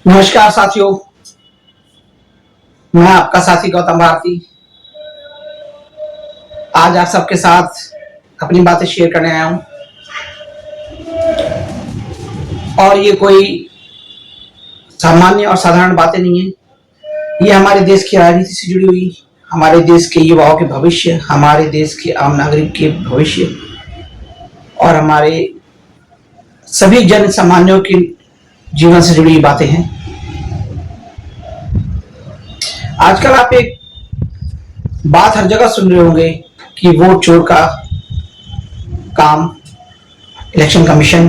नमस्कार साथियों, मैं आपका साथी गौतम भारती आज आप सबके साथ अपनी बातें शेयर करने आया हूं। और ये कोई सामान्य और साधारण बातें नहीं है, ये हमारे देश की राजनीति से जुड़ी हुई, हमारे देश के युवाओं के भविष्य, हमारे देश के आम नागरिक के भविष्य और हमारे सभी जन सामान्यों के जीवन से जुड़ी बातें हैं। आजकल आप एक बात हर जगह सुन रहे होंगे कि वोट चोर का काम इलेक्शन कमीशन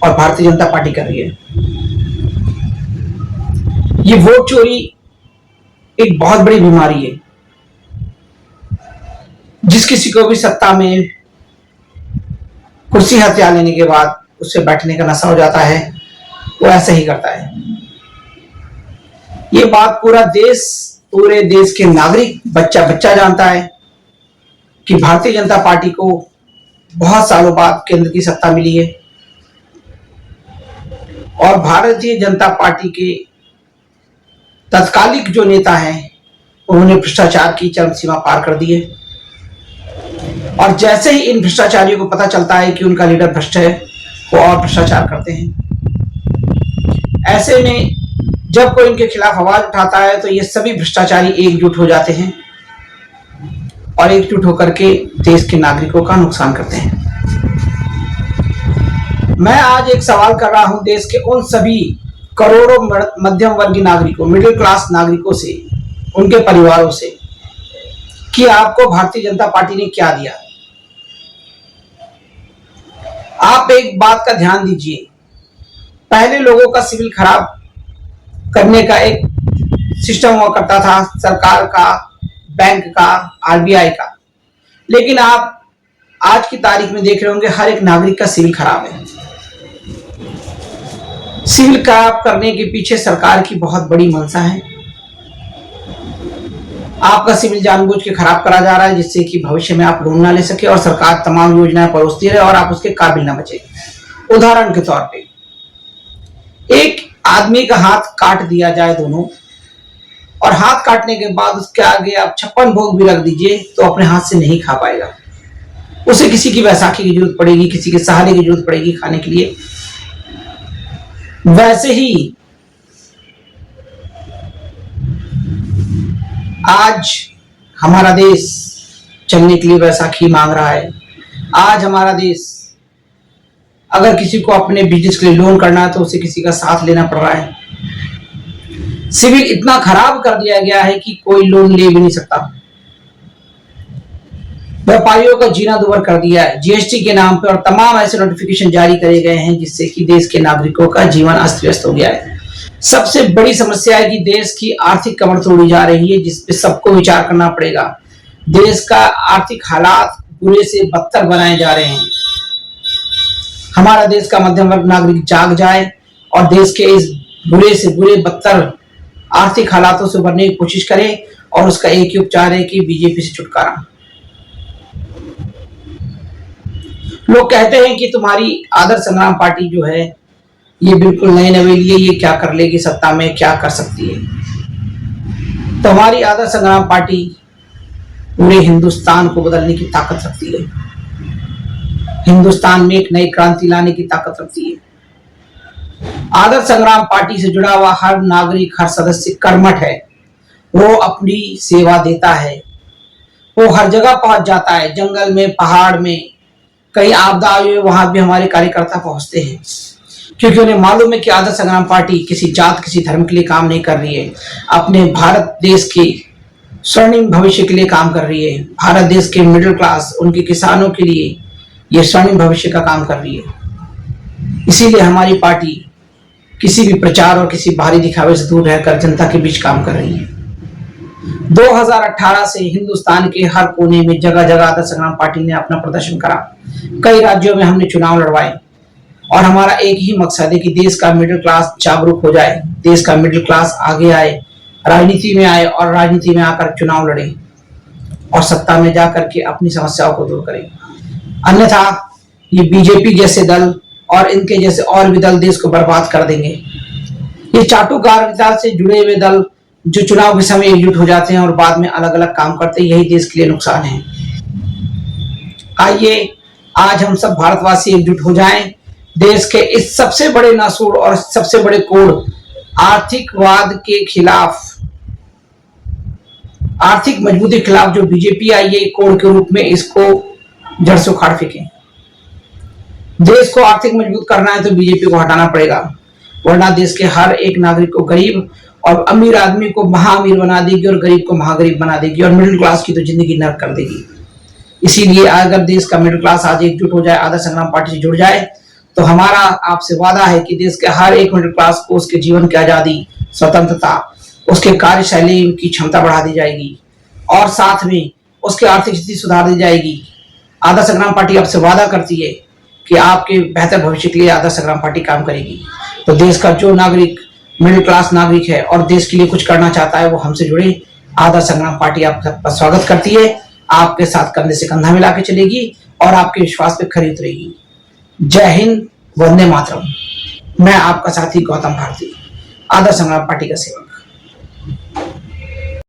और भारतीय जनता पार्टी कर रही है। ये वोट चोरी एक बहुत बड़ी बीमारी है। जिस किसी को भी सत्ता में कुर्सी हथिया लेने के बाद उससे बैठने का नशा हो जाता है, वो ऐसा ही करता है। ये बात पूरे देश के नागरिक बच्चा बच्चा जानता है कि भारतीय जनता पार्टी को बहुत सालों बाद केंद्र की सत्ता मिली है और भारतीय जनता पार्टी के तत्कालिक जो नेता हैं उन्होंने भ्रष्टाचार की चरम सीमा पार कर दी है। और जैसे ही इन भ्रष्टाचारियों को पता चलता है कि उनका लीडर भ्रष्ट है, वो और भ्रष्टाचार करते हैं। ऐसे में जब कोई इनके खिलाफ आवाज उठाता है तो ये सभी भ्रष्टाचारी एकजुट हो जाते हैं और एकजुट होकर के देश के नागरिकों का नुकसान करते हैं। मैं आज एक सवाल कर रहा हूं देश के उन सभी करोड़ों मध्यम वर्गीय नागरिकों, मिडिल क्लास नागरिकों से, उनके परिवारों से, कि आपको भारतीय जनता पार्टी ने क्या दिया। आप एक बात का ध्यान दीजिए, पहले लोगों का सिविल खराब करने का एक सिस्टम हुआ करता था, सरकार का, बैंक का, आरबीआई का। लेकिन आप आज की तारीख में देख रहे होंगे हर एक नागरिक का सिविल खराब है। सिविल खराब करने के पीछे सरकार की बहुत बड़ी मंशा है। आपका सिविल जानबूझ के खराब करा जा रहा है जिससे कि भविष्य में आप लोन ना ले सके और सरकार तमाम योजनाएं परोसती रहे और आप उसके काबिल ना बचे। उदाहरण के तौर पे एक आदमी का हाथ काट दिया जाए दोनों, और हाथ काटने के बाद उसके आगे आप 56 भोग भी रख दीजिए तो अपने हाथ से नहीं खा पाएगा। उसे किसी की बैसाखी की जरूरत पड़ेगी, किसी के सहारे की जरूरत पड़ेगी खाने के लिए। वैसे ही आज हमारा देश चलने के लिए बैसाखी मांग रहा है। आज हमारा देश अगर किसी को अपने बिजनेस के लिए लोन करना है तो उसे किसी का साथ लेना पड़ रहा है। सिविल इतना खराब कर दिया गया है कि कोई लोन ले भी नहीं सकता। व्यापारियों का जीना दुभर कर दिया है जीएसटी के नाम पर और तमाम ऐसे नोटिफिकेशन जारी करे गए हैं जिससे कि देश के नागरिकों का जीवन अस्त व्यस्त हो गया है। सबसे बड़ी समस्या है कि देश की आर्थिक कमर तोड़ी जा रही है, जिस पे सबको विचार करना पड़ेगा। देश का आर्थिक हालात बुरे से बदतर बनाए जा रहे हैं। हमारा देश का मध्यम वर्ग नागरिक जाग जाए और देश के इस बुरे से बुरे बदतर आर्थिक हालातों से उभरने की कोशिश करे, और उसका एक ही उपचार है कि बीजेपी से छुटकारा। लोग कहते हैं कि तुम्हारी आदर्श संग्राम पार्टी जो है ये बिल्कुल नई नवेली है, ये क्या कर लेगी सत्ता में, क्या कर सकती है। तो हमारी आदर्श संग्राम पार्टी पूरे हिंदुस्तान को बदलने की ताकत रखती है, हिंदुस्तान में एक नई क्रांति लाने की ताकत रखती है। आदर्श संग्राम पार्टी से जुड़ा हुआ हर नागरिक, हर सदस्य कर्मठ है। वो अपनी सेवा देता है, वो हर जगह पहुंच जाता है, जंगल में, पहाड़ में, कई आपदा आई वहां भी हमारे कार्यकर्ता पहुंचते हैं, क्योंकि उन्हें मालूम है कि आदर्श संग्राम पार्टी किसी जात, किसी धर्म के लिए काम नहीं कर रही है, अपने भारत देश के स्वर्णिम भविष्य के लिए काम कर रही है। भारत देश के मिडिल क्लास, उनके किसानों के लिए ये स्वर्णिम भविष्य का काम कर रही है। इसीलिए हमारी पार्टी किसी भी प्रचार और किसी बाहरी दिखावे से दूर रहकर जनता के बीच काम कर रही है। 2018 से हिंदुस्तान के हर कोने में जगह जगह आदर्श संग्राम पार्टी ने अपना प्रदर्शन करा। कई राज्यों में हमने चुनाव लड़वाए और हमारा एक ही मकसद है कि देश का मिडिल क्लास जागरूक हो जाए, देश का मिडिल क्लास आगे आए, राजनीति में आए और राजनीति में आकर चुनाव लड़े और सत्ता में जाकर के अपनी समस्याओं को दूर करें। अन्यथा ये बीजेपी जैसे दल और इनके जैसे और भी दल देश को बर्बाद कर देंगे। ये चाटुकारिता से जुड़े हुए दल जो चुनाव के समय एकजुट हो जाते हैं और बाद में अलग अलग काम करते हैं, यही देश के लिए नुकसान है। आइए आज हम सब भारतवासी एकजुट हो जाएं, देश के इस सबसे बड़े नासूर और सबसे बड़े कोड़ आर्थिकवाद के खिलाफ, आर्थिक मजबूती के खिलाफ जो बीजेपी आई है कोड़ के रूप में, इसको जड़ से उखाड़ फेंकें। देश को आर्थिक मजबूत करना है तो बीजेपी को हटाना पड़ेगा, वरना देश के हर एक नागरिक को, गरीब और अमीर आदमी को महाअमीर बना देगी और गरीब को महागरीब बना देगी और मिडिल क्लास की तो जिंदगी नर्क कर देगी। इसीलिए अगर देश का मिडिल क्लास आज एकजुट हो जाए, आदर्श संग्राम पार्टी से जुड़ जाए, तो हमारा आपसे वादा है कि देश के हर एक मिडिल क्लास को उसके जीवन की आजादी, स्वतंत्रता, उसके कार्यशैली की क्षमता बढ़ा दी जाएगी और साथ में उसकी आर्थिक स्थिति सुधार दी जाएगी। आदर्श संग्राम पार्टी आपसे वादा करती है कि आपके बेहतर भविष्य के लिए आदर्श संग्राम पार्टी काम करेगी। तो देश का जो नागरिक मिडिल क्लास नागरिक है और देश के लिए कुछ करना चाहता है, वो हमसे जुड़े। आदर्श संग्राम पार्टी आपका स्वागत करती है, आपके साथ कंधे से कंधा मिला के चलेगी और आपके विश्वास पे खरी उतरेगी। जय हिंद, वंदे मातरम। मैं आपका साथी गौतम भारती, आदर्श संग्राम पार्टी का सेवक।